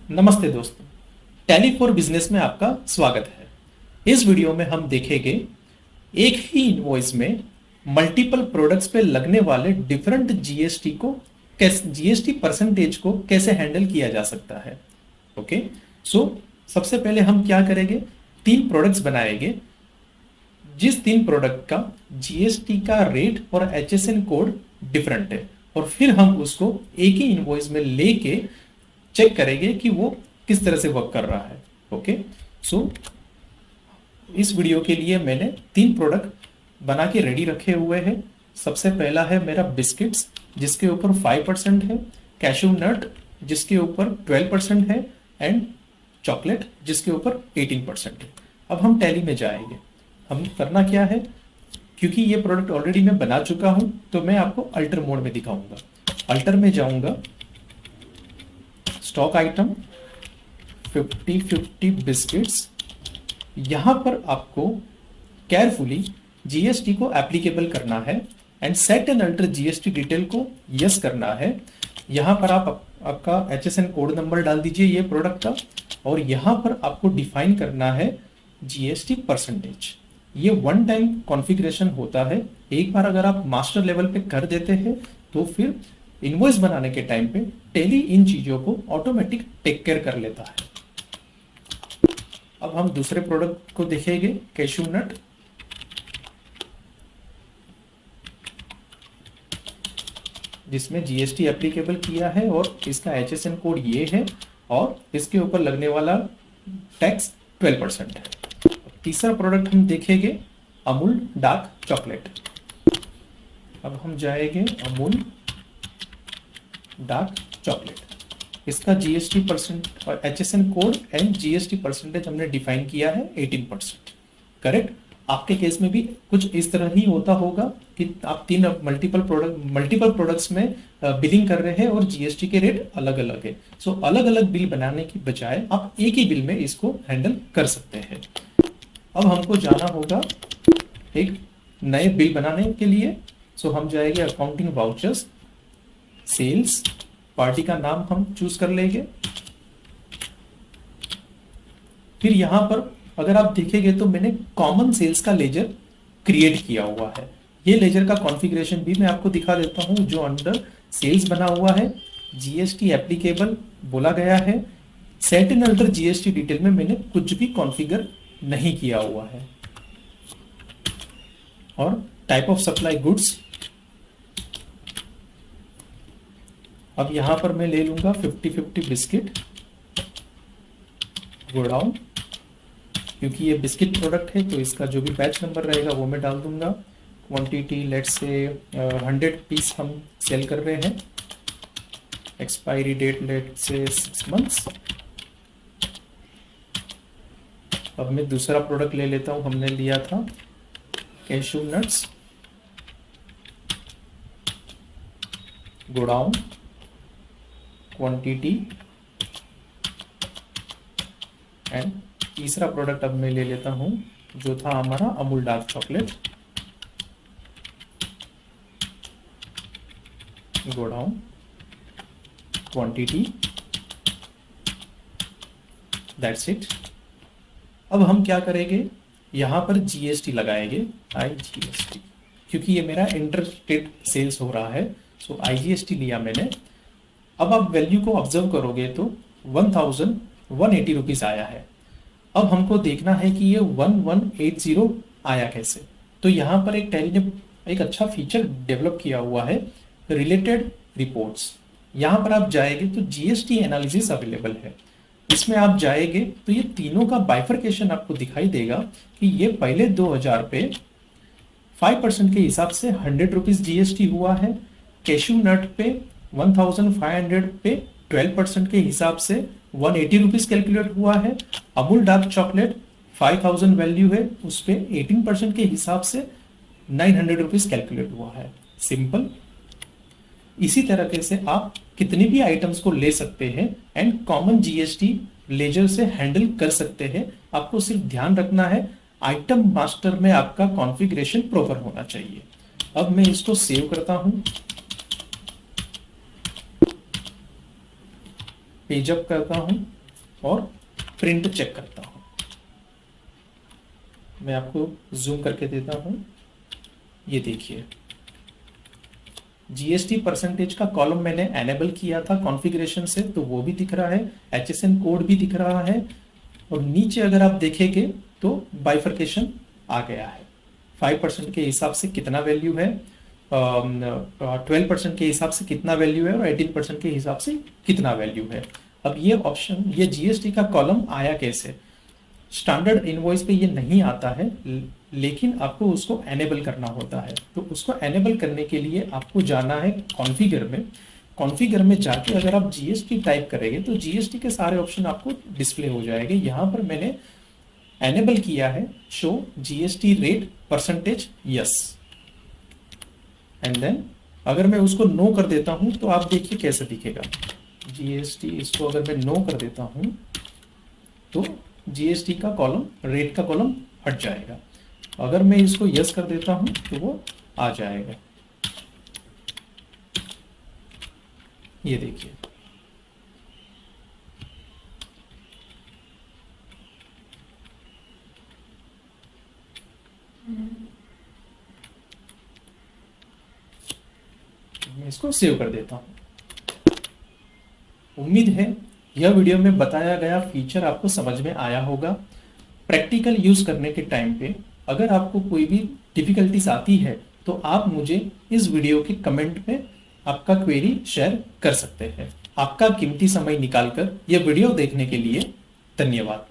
नमस्ते दोस्तों, tally for business में आपका स्वागत है। इस वीडियो में हम देखेंगे एक ही इनवॉइस में मल्टीपल प्रोडक्ट्स पे लगने वाले डिफरेंट जीएसटी को कैसे जीएसटी परसेंटेज को कैसे हैंडल किया जा सकता है। ओके, सो सबसे पहले हम क्या करेंगे, 3 प्रोडक्ट्स बनाएंगे जिस 3 प्रोडक्ट का जीएसटी का रेट और एचएसएन कोड डिफरेंट है, और फिर हम उसको एक ही इनवॉइस में लेके चेक करेंगे कि वो किस तरह से वर्क कर रहा है। ओके, सो इस वीडियो के लिए मैंने 3 प्रोडक्ट बना के रेडी रखे हुए हैं। सबसे पहला है मेरा बिस्किट्स जिसके ऊपर 5% है, कैशू नट जिसके ऊपर 12% है, एंड चॉकलेट जिसके ऊपर 18% है। अब हम टैली में जाएंगे। हम करना क्या है, क्योंकि ये प्रोडक्ट ऑलरेडी मैं बना चुका हूं तो मैं आपको अल्टर मोड में दिखाऊंगा। अल्टर में जाऊंगा, स्टॉक आइटम 50-50 बिस्किट्स। यहां पर आपको केयरफुली जीएसटी को एप्लीकेबल करना है and set and alter GST detail को यस करना है। यहां पर आपका एचएसएन कोड नंबर डाल दीजिए ये प्रोडक्ट का, और यहां पर आपको डिफाइन करना है जीएसटी परसेंटेज। ये वन टाइम कॉन्फ़िगरेशन होता है। एक बार अगर आप मास्टर लेवल पे कर देते हैं तो फिर इनवॉइस बनाने के टाइम पे टैली इन चीजों को ऑटोमेटिक टेक केयर कर लेता है। अब हम दूसरे प्रोडक्ट को देखेंगे, कैशू नट। जिसमें जीएसटी एप्लीकेबल किया है और इसका एचएसएन कोड ये है, और इसके ऊपर लगने वाला टैक्स 12% है। तीसरा प्रोडक्ट हम देखेंगे, अमूल डार्क चॉकलेट। अब हम जाएंगे अमूल डार्क चॉकलेट। इसका जीएसटी परसेंट और HSN code and GST percentage हमने डिफाइन किया है 18%। करेक्ट। आपके केस में भी कुछ इस तरह ही होता होगा कि आप 3 मल्टीपल प्रोडक्ट्स में बिलिंग कर रहे हैं और जीएसटी के रेट अलग अलग है। सो अलग अलग बिल बनाने की बजाय आप एक ही बिल में इसको हैंडल कर सकते हैं। अब हमको जाना होगा एक नए बिल बनाने के लिए। सो हम जाएंगे अकाउंटिंग वाउचर्स, सेल्स, पार्टी का नाम हम चूज कर लेंगे। फिर यहां पर अगर आप देखेंगे तो मैंने कॉमन सेल्स का लेजर क्रिएट किया हुआ है। ये लेजर का कॉन्फ़िगरेशन भी मैं आपको दिखा देता हूं, जो अंडर सेल्स बना हुआ है। जीएसटी एप्लीकेबल बोला गया है। Set and alter GST detail में मैंने कुछ भी कॉन्फ़िगर नहीं किया हुआ है। और टाइप ऑफ सप्लाई गुड्स, अब यहां पर मैं ले लूंगा 50-50 बिस्किट गोडाउन, क्योंकि ये बिस्किट प्रोडक्ट है तो इसका जो भी बैच नंबर रहेगा वो मैं डाल दूंगा। क्वांटिटी लेट्स से 100 पीस हम सेल कर रहे हैं। Expiry date let's say 6 months. अब मैं दूसरा प्रोडक्ट ले लेता हूं। हमने लिया था cashew nuts godown, quantity, and तीसरा प्रोडक्ट अब मैं ले लेता हूं जो था हमारा Amul dark chocolate godown, quantity, that's it. अब हम क्या करेंगे, यहां पर जीएसटी लगाएंगे, आईजीएसटी, क्योंकि ये मेरा इंटर स्टेट सेल्स हो रहा है। सो आईजीएसटी लिया मैंने। अब आप वैल्यू को ऑब्जर्व करोगे तो 1180 रुपीज आया है। अब हमको देखना है कि ये 1180 आया कैसे। तो यहां पर एक टैली ने एक अच्छा फीचर डेवलप किया हुआ है, रिलेटेड रिपोर्ट्स। यहां पर आप जाएंगे तो जीएसटी एनालिसिस अवेलेबल है। इसमें आप जाएंगे तो ये तीनों का बाइफरकेशन आपको दिखाई देगा कि ये पहले 2000 पे 5% के हिसाब से 100 रुपीज जीएसटी हुआ है। कैशू नट पे 1500 पे 12% के हिसाब से 180 रुपीज कैलकुलेट हुआ है। अमूल डार्क चॉकलेट 5000 वैल्यू है, उस पे 18% के हिसाब से 900 रुपीज कैलकुलेट हुआ है। सिंपल। इसी तरीके से आप कितनी भी आइटम्स को ले सकते हैं एंड कॉमन जीएसटी लेजर से हैंडल कर सकते हैं। आपको सिर्फ ध्यान रखना है आइटम मास्टर में आपका कॉन्फ़िगरेशन प्रॉपर होना चाहिए। अब मैं इसको सेव करता हूं, पेज अप करता हूं, और प्रिंट चेक करता हूं। मैं आपको जूम करके देता हूं, ये देखिए जीएसटी परसेंटेज का कॉलम मैंने एनेबल किया था कॉन्फ़िगरेशन से, तो वो भी दिख रहा है, HSN कोड भी दिख रहा है, और नीचे अगर आप देखेंगे तो बाइफर्केशन आ गया है। 5% के हिसाब से कितना वैल्यू है, 12% के हिसाब से कितना वैल्यू है, और 18% के हिसाब से कितना वैल्यू है। अब ये ऑप्शन, ये जीएसटी का कॉलम आया कैसे? स्टैंडर्ड इनवॉइस पे ये नहीं आता है, लेकिन आपको उसको एनेबल करना होता है। तो उसको एनेबल करने के लिए आपको जाना है कॉन्फ़िगर में। कॉन्फ़िगर में जाके अगर आप जीएसटी टाइप करेंगे तो जीएसटी के सारे ऑप्शन आपको डिस्प्ले हो जाएंगे। यहाँ पर मैंने एनेबल किया है show GST rate percentage yes, and then अगर मैं उसको नो कर देता हूं तो आप देखिए कैसे दिखेगा जीएसटी। इसको अगर मैं नो कर देता हूं तो जीएसटी का कॉलम, रेट का कॉलम हट जाएगा। अगर मैं इसको यस कर देता हूं तो वो आ जाएगा। ये देखिए मैं इसको सेव कर देता हूं। उम्मीद है यह वीडियो में बताया गया फीचर आपको समझ में आया होगा। प्रैक्टिकल यूज करने के टाइम पे अगर आपको कोई भी डिफिकल्टीज आती है तो आप मुझे इस वीडियो के कमेंट में आपका क्वेरी शेयर कर सकते हैं। आपका कीमती समय निकालकर यह वीडियो देखने के लिए धन्यवाद।